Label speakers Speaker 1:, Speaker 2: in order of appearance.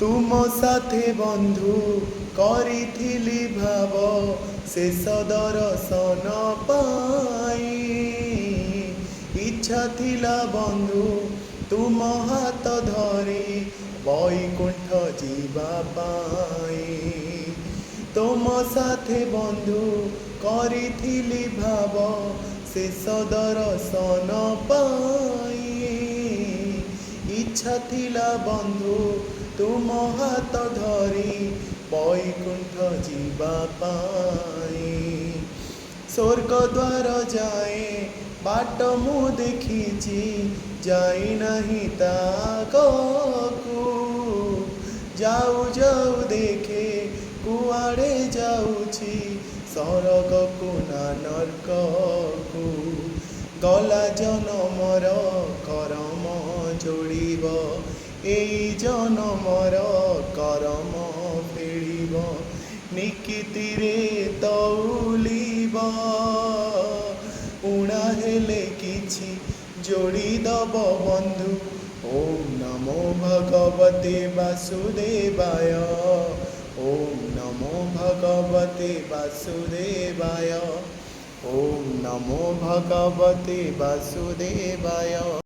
Speaker 1: तुम साथे बंधु करिथिली भाव शेष दर्शन पाई इच्छा थिला बंधु तुम हाथ धरी वैकुंठ जीवा पाई तुम साथे बंधु करिथिली भाव शेष दर्शन पाई इच्छा थिला बंधु तुम हाथ धरी वैकुंठ जीवा पाई स्वर्ग द्वार जाए बाट मु देखिछि जाई नहीं ताकू जाऊ जाऊ देखे कुआड़े जाऊछि सरग को ना नरक को गला जनमर करम जोड़िब एई जनमर करम फेड़िब निकितिरे तौलिब उणा हेले किछि जोड़ी दब बंधु ओम नमो भगवते वासुदेवाय ओम नमो भगवते वासुदेवाय ओम नमो भगवते वासुदेवाय।